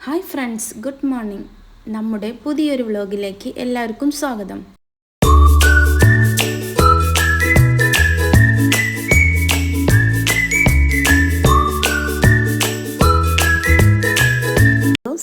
Hi friends, good morning. നമ്മുടെ പുതിയൊരു വ്ലോഗിലേക്ക് എല്ലാവർക്കും സ്വാഗതം.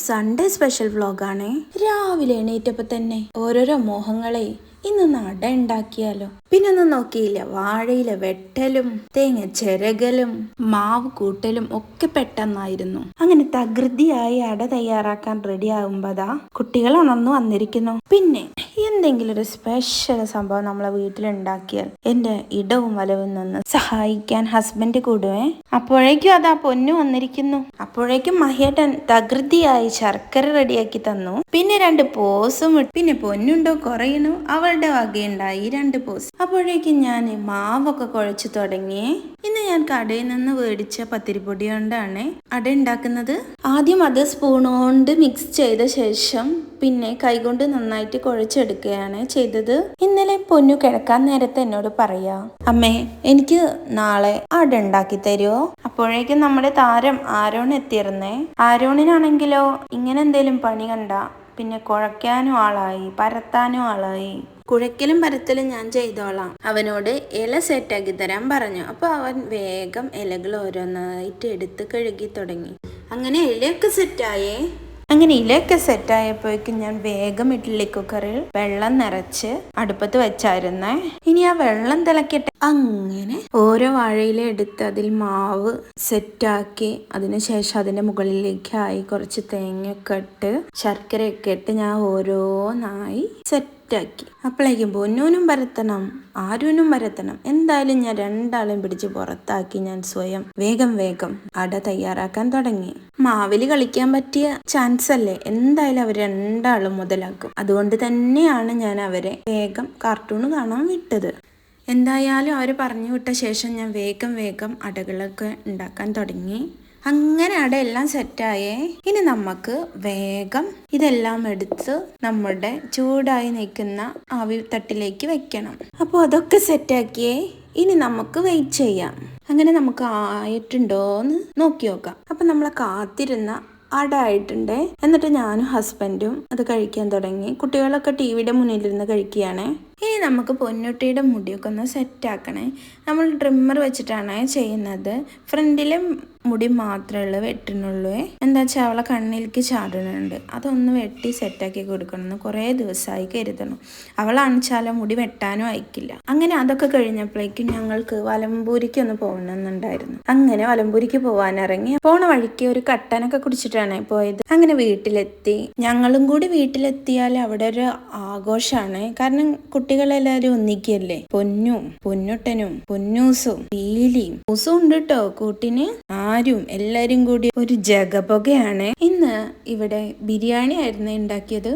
സൺഡേ സ്പെഷ്യൽ വ്ലോഗാണ്. രാവിലെ എണീറ്റപ്പോൾ തന്നെ ഓരോരോ മോഹങ്ങളെ ഇന്ന് അട ഉണ്ടാക്കിയാലോ. പിന്നെ ഒന്നും നോക്കിയില്ല, വാഴയില വെട്ടലും തേങ്ങ ചിരകലും മാവ് കൂട്ടലും ഒക്കെ പെട്ടെന്നായിരുന്നു. അങ്ങനെ തകൃതിയായി അട തയ്യാറാക്കാൻ റെഡി ആകുമ്പോഴാ കുട്ടികൾ ഉണർന്നു വന്നിരിക്കുന്നു. പിന്നെ എന്തെങ്കിലും ഒരു സ്പെഷ്യൽ സംഭവം നമ്മളെ വീട്ടിലുണ്ടാക്കിയാൽ എന്റെ ഇടവും വലവും നിന്ന് സഹായിക്കാൻ ഹസ്ബൻഡ് കൂടുവേ. അപ്പോഴേക്കും അതാ പൊന്നു വന്നിരിക്കുന്നു. അപ്പോഴേക്കും മഹിയേട്ടൻ തകൃതിയായി ശർക്കര റെഡിയാക്കി തന്നു. പിന്നെ 2 പോസും പിന്നെ പൊന്നുണ്ടോ കുറയണു, അവളുടെ വകയുണ്ടായി 2 പോസ്. അപ്പോഴേക്കും ഞാൻ മാവൊക്കെ കുഴച്ചു തുടങ്ങി. ഇന്ന് ഞാൻ കടയിൽ നിന്ന് മേടിച്ച പത്തിരിപ്പൊടി കൊണ്ടാണ് അട ഉണ്ടാക്കുന്നത്. ആദ്യം അത് സ്പൂൺ കൊണ്ട് മിക്സ് ചെയ്ത ശേഷം പിന്നെ കൈകൊണ്ട് നന്നായിട്ട് കുഴച്ചെടുക്കുകയാണ് ചെയ്തത്. ഇന്നലെ പൊന്നു കിടക്കാൻ നേരത്തെ എന്നോട് പറയാ, അമ്മേ എനിക്ക് നാളെ അട ഉണ്ടാക്കി തരുമോ. അപ്പോഴേക്കും നമ്മുടെ താരം ആരോൺ എത്തിയിരുന്നേ. ആരോണിനാണെങ്കിലോ ഇങ്ങനെ എന്തേലും പണി കണ്ട പിന്നെ കുഴയ്ക്കാനും ആളായി, പരത്താനും ആളായി. കുഴയ്ക്കലും പരത്തലും ഞാൻ ചെയ്തോളാം, അവനോട് ഇല സെറ്റാക്കി തരാൻ പറഞ്ഞു. അപ്പോൾ അവൻ വേഗം ഇലകൾ ഓരോന്നായിട്ട് എടുത്ത് കഴുകി തുടങ്ങി. അങ്ങനെ ഇലയൊക്കെ സെറ്റായപ്പോഴേക്കും ഞാൻ വേഗം ഇഡ്ഡലി കുക്കറിൽ വെള്ളം നിറച്ച് അടുപ്പത്ത് വെച്ചായിരുന്നേ. ഇനി ആ വെള്ളം തിളക്കട്ടെ. അങ്ങനെ ഓരോ വാഴയില എടുത്ത് അതിൽ മാവ് സെറ്റാക്കി അതിനുശേഷം അതിന്റെ മുകളിലേക്കായി കുറച്ച് തേങ്ങയൊക്കെ ഇട്ട് ശർക്കരയൊക്കെ ഇട്ട് ഞാൻ ഓരോന്നായി സെറ്റാക്കി. അപ്പോഴേക്കും പൊന്നൂനും പരത്തണം, ആരൂനും പരത്തണം. എന്തായാലും ഞാൻ 2 ആളെയും പിടിച്ച് പുറത്താക്കി ഞാൻ സ്വയം വേഗം അട തയ്യാറാക്കാൻ തുടങ്ങി. മാവില് കളിക്കാൻ പറ്റിയ ചാൻസ് അല്ലേ, എന്തായാലും അവർ 2 ആളും മുതലാക്കും. അതുകൊണ്ട് തന്നെയാണ് ഞാൻ അവരെ വേഗം കാർട്ടൂൺ കാണാൻ വിട്ടത്. എന്തായാലും അവർ പറഞ്ഞു വിട്ട ശേഷം ഞാൻ വേഗം അടകളൊക്കെ ഉണ്ടാക്കാൻ തുടങ്ങി. അങ്ങനെ അടയെല്ലാം സെറ്റായേ. ഇനി നമുക്ക് വേഗം ഇതെല്ലാം എടുത്ത് നമ്മുടെ ചൂടായി നിൽക്കുന്ന ആവി തട്ടിലേക്ക് വെക്കണം. അപ്പോൾ അതൊക്കെ സെറ്റാക്കിയേ. ഇനി നമുക്ക് വെയിറ്റ് ചെയ്യാം. അങ്ങനെ നമുക്ക് ആയിട്ടുണ്ടോന്ന് നോക്കി നോക്കാം. അപ്പം നമ്മളെ കാത്തിരുന്ന അട ആയിട്ടുണ്ട്. എന്നിട്ട് ഞാനും ഹസ്ബൻഡും അത് കഴിക്കാൻ തുടങ്ങി. കുട്ടികളൊക്കെ ടിവിയുടെ മുന്നിലിരുന്ന് കഴിക്കുകയാണ്. ഇനി നമുക്ക് പൊന്നുട്ടിയുടെ മുടിയൊക്കെ ഒന്ന് സെറ്റാക്കണേ. നമ്മൾ ട്രിമ്മർ വെച്ചിട്ടാണ് ചെയ്യുന്നത്. ഫ്രണ്ടിലെ മുടി മാത്രമേ വെട്ടുന്നുള്ളൂ. എന്താ വെച്ചാൽ അവളെ കണ്ണിലേക്ക് ചാടുന്നുണ്ട്. അതൊന്ന് വെട്ടി സെറ്റാക്കി കൊടുക്കണമെന്ന് കുറേ ദിവസമായി കരുതണം. അവളാണെച്ചാലോ മുടി വെട്ടാനും അയക്കില്ല. അങ്ങനെ അതൊക്കെ കഴിഞ്ഞപ്പോഴേക്കും ഞങ്ങൾക്ക് വലമ്പൂരിക്ക് ഒന്ന് പോകണമെന്നുണ്ടായിരുന്നു. അങ്ങനെ വലമ്പൂരിക്ക് പോകാനിറങ്ങി. പോണ വഴിക്ക് ഒരു കട്ടനൊക്കെ കുടിച്ചിട്ടാണ് പോയത്. അങ്ങനെ വീട്ടിലെത്തി. ഞങ്ങളും കൂടി വീട്ടിലെത്തിയാൽ അവിടെ ഒരു ആഘോഷമാണ്. കാരണം കുട്ടികളെല്ലാരും ഒന്നിക്കല്ലേ. പൊന്നുട്ടനും പൊന്നൂസും പീലിയും പൂസും ഉണ്ട് കേട്ടോ കൂട്ടിന്. ആരും എല്ലാരും കൂടി ഒരു ജഗപൊകയാണ്. ഇന്ന് ഇവിടെ ബിരിയാണി ആയിരുന്നു ഉണ്ടാക്കിയത്.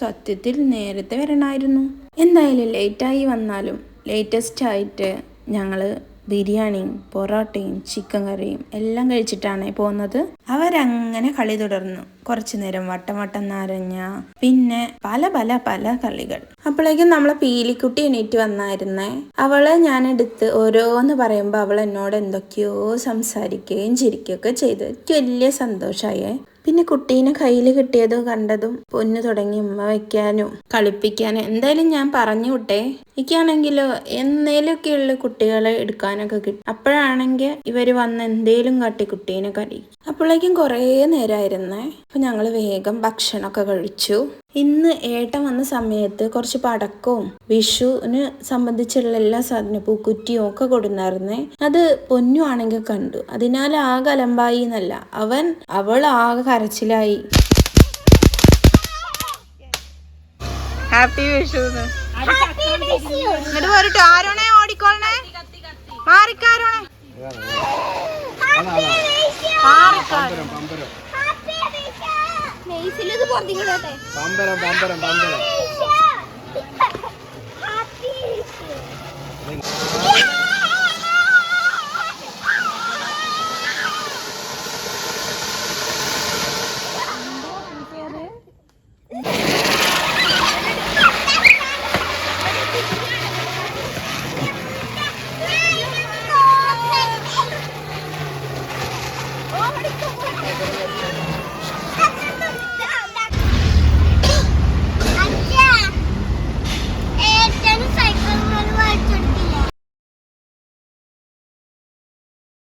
സത്യത്തിൽ നേരത്തെ വരണമായിരുന്നു. എന്തായാലും ലേറ്റായി വന്നാലും ലേറ്റസ്റ്റ് ആയിട്ട് ഞങ്ങള് ബിരിയാണിയും പൊറോട്ടയും ചിക്കൻ കറിയും എല്ലാം കഴിച്ചിട്ടാണ് പോകുന്നത്. അവരങ്ങനെ കളി തുടർന്നു. കുറച്ചു നേരം വട്ടം നാരങ്ങ, പിന്നെ പല കളികൾ. അപ്പോഴേക്കും നമ്മളെ പീലിക്കുട്ടി എണീറ്റ് വന്നായിരുന്നേ. അവളെ ഞാനെടുത്ത് ഓരോന്ന് പറയുമ്പോൾ അവൾ എന്നോട് എന്തൊക്കെയോ സംസാരിക്കുകയും ചിരിക്കുകയൊക്കെ ചെയ്തു. എനിക്ക് വലിയ സന്തോഷമായേ. പിന്നെ കുട്ടീനെ കയ്യിൽ കിട്ടിയതും കണ്ടതും പൊന്നു തുടങ്ങി ഉമ്മ വയ്ക്കാനും കളിപ്പിക്കാനും. എന്തായാലും ഞാൻ പറഞ്ഞു വിട്ടേ. എനിക്കാണെങ്കിലോ എന്നേലൊക്കെയുള്ള കുട്ടികളെ എടുക്കാനൊക്കെ കിട്ടും. അപ്പോഴാണെങ്കിൽ ഇവര് വന്ന് എന്തേലും കാട്ടി കുട്ടീനെ കടി. അപ്പോഴേക്കും കുറേ നേരമായിരുന്നേ. അപ്പൊ ഞങ്ങൾ വേഗം ഭക്ഷണമൊക്കെ കഴിച്ചു. ഇന്ന് ഏട്ടൻ വന്ന സമയത്ത് കുറച്ച് പടക്കവും വിഷുവിന് സംബന്ധിച്ചുള്ള എല്ലാ സാധനവും പൂക്കുറ്റിയും ഒക്കെ കൊടുന്നായിരുന്നേ. അത് പൊന്നു ആണെങ്കിൽ കണ്ടു. അതിനാൽ ആകെ അലമ്പായി എന്നല്ല, അവൾ ആകെ കരച്ചിലായി. ഹാപ്പി വിഷു. എന്നിട്ട് പോരട്ടോ. ആരോണേ ഓടിക്കോളണേ, മാറിക്കാരോണേ.